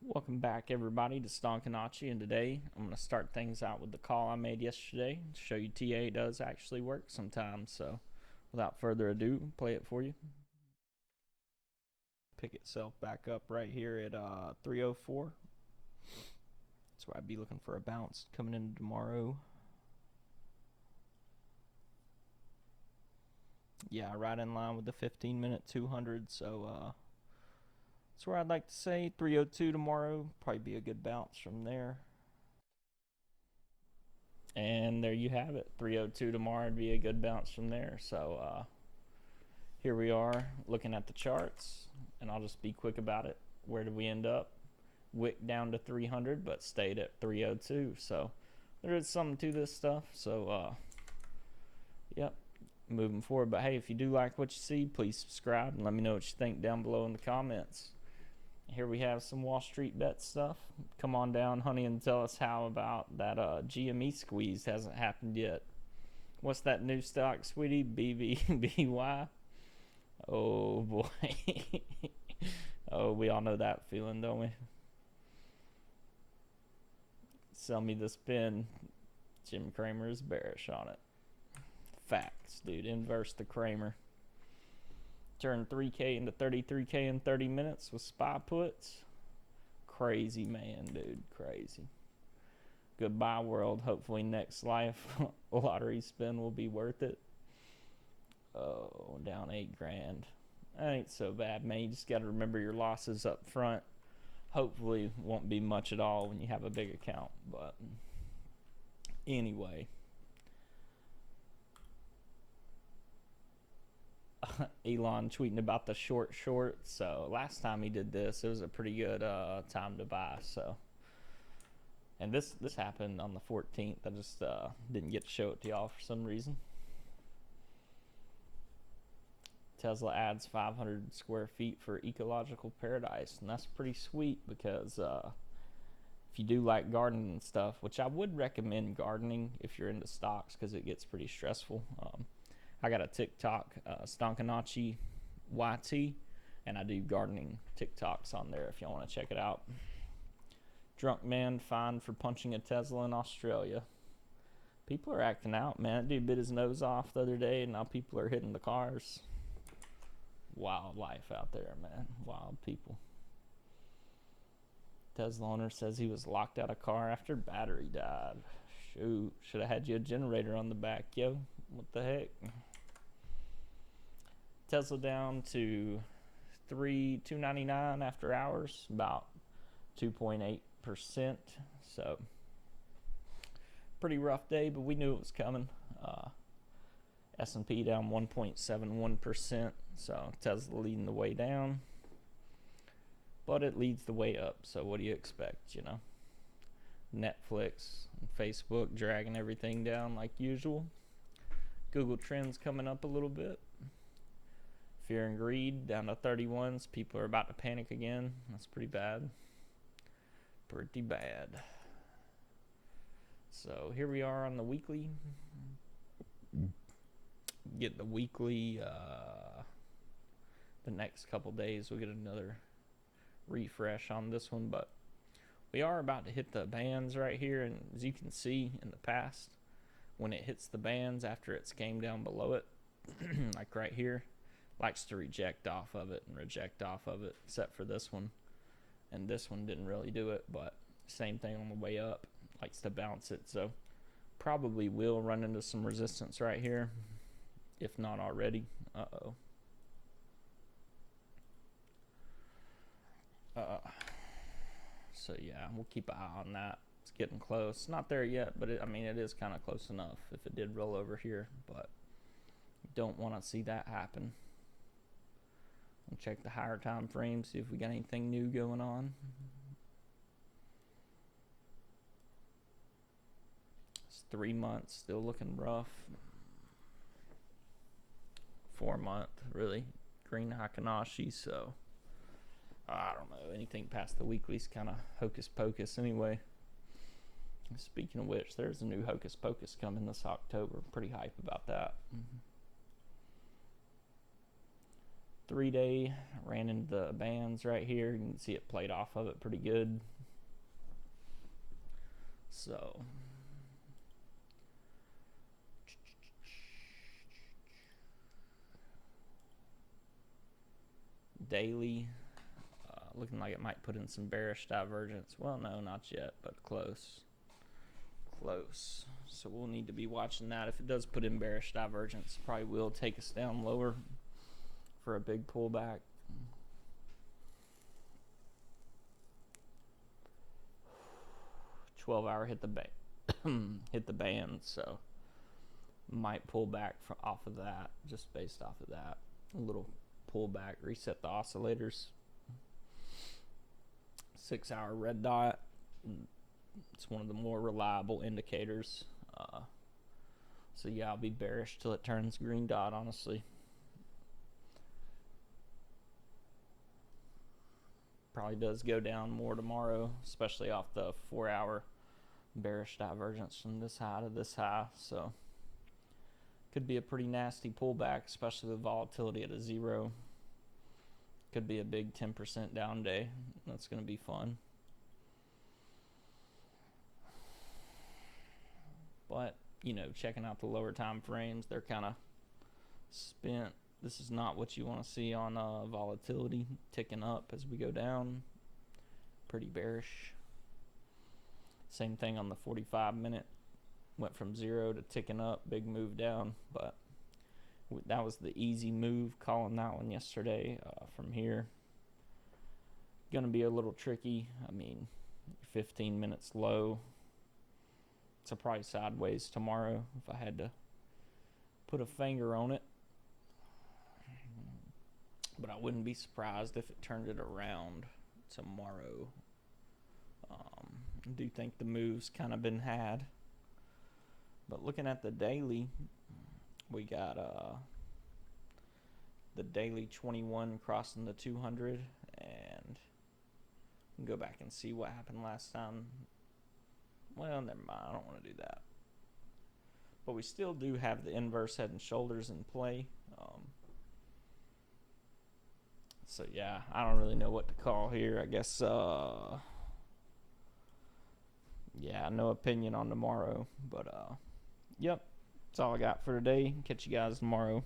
Welcome back, everybody, to Stonkanacci, and today I'm going to start things out with the call I made yesterday to show you TA does actually work sometimes. So without further ado, play it for you. Pick itself back up right here at 304. That's where I'd be looking for a bounce coming in tomorrow. Yeah, right in line with the 15-minute 200. So that's where I'd like to say 302 tomorrow. Probably be a good bounce from there. And there you have it. 302 tomorrow would be a good bounce from there. So here we are looking at the charts, and I'll just be quick about it. Where did we end up? Wick down to 300, but stayed at 302. So there is something to this stuff. So yep, moving forward. But hey, if you do like what you see, please subscribe and let me know what you think down below in the comments. Here we have some Wall Street bet stuff. Come on down, honey, and tell us how about that GME squeeze hasn't happened yet. What's that new stock, sweetie? BVBY? Oh, boy. Oh, we all know that feeling, don't we? Sell me the spin. Jim Cramer is bearish on it. Facts, dude. Inverse the Cramer. Turned 3K into 33K in 30 minutes with SPY puts. Crazy, man, dude. Crazy. Goodbye, world. Hopefully next life lottery spin will be worth it. Oh, down 8 grand. That ain't so bad, man. You just got to remember your losses up front. Hopefully won't be much at all when you have a big account. But anyway. Elon tweeting about the short. So last time he did this, it was a pretty good time to buy. So, and this happened on the 14th. I just didn't get to show it to y'all for some reason. Tesla adds 500 square feet for ecological paradise, and that's pretty sweet because if you do like gardening and stuff, which I would recommend gardening if you're into stocks because it gets pretty stressful. I got a TikTok, Stonkanacci YT, and I do gardening TikToks on there if y'all want to check it out. Drunk man fined for punching a Tesla in Australia. People are acting out, man. That dude bit his nose off the other day, and now people are hitting the cars. Wild life out there, man. Wild people. Tesla owner says he was locked out of car after battery died. Shoot, should have had you a generator on the back, yo. What the heck? Tesla down to $299 after hours, about 2.8%. So pretty rough day, but we knew it was coming. S&P down 1.71%. So Tesla leading the way down, but it leads the way up. So what do you expect? You know, Netflix and Facebook dragging everything down like usual. Google Trends coming up a little bit. Fear and greed down to 31s. People are about to panic again. That's pretty bad. Pretty bad. So here we are on the weekly. Get the weekly. The next couple days we'll get another refresh on this one, but we are about to hit the bands right here, and as you can see in the past, when it hits the bands after it's came down below it, like right here, likes to reject off of it and reject off of it, except for this one. And this one didn't really do it, but same thing on the way up, likes to bounce it. So probably will run into some resistance right here, if not already. So yeah, we'll keep an eye on that. It's getting close. Not there yet, but I mean, it is kind of close enough if it did roll over here, but don't want to see that happen. We'll check the higher time frame, see if we got anything new going on. It's 3 months, still looking rough. 4 month, really. Green Hakanashi, so I don't know. Anything past the weekly's kind of hocus pocus anyway. Speaking of which, there's a new hocus pocus coming this October. Pretty hype about that. 3-day ran into the bands right here. You can see it played off of it pretty good. So daily, looking like it might put in some bearish divergence. Well, no, not yet, but close. So we'll need to be watching that. If it does put in bearish divergence, probably will take us down lower for a big pullback. $12-hour hit the band, so might pull back off of that, just based off of that. A little pullback, reset the oscillators. 6-hour red dot. It's one of the more reliable indicators. So yeah, I'll be bearish till it turns green dot, honestly. Probably does go down more tomorrow, especially off the 4-hour bearish divergence from this high to this high. So could be a pretty nasty pullback, especially with volatility at a 0. Could be a big 10% down day. That's going to be fun. But, checking out the lower time frames, they're kind of spent. This is not what you want to see on volatility ticking up as we go down. Pretty bearish. Same thing on the 45-minute. Went from 0 to ticking up, big move down. But that was the easy move, calling that one yesterday. From here, going to be a little tricky. 15 minutes low. So probably sideways tomorrow if I had to put a finger on it. But I wouldn't be surprised if it turned it around tomorrow. I do think the move's kind of been had. But looking at the daily, we got the daily 21 crossing the 200. And go back and see what happened last time. Well, never mind. I don't want to do that. But we still do have the inverse head and shoulders in play. So, yeah, I don't really know what to call here. I guess, yeah, no opinion on tomorrow. But, yep, that's all I got for today. Catch you guys tomorrow.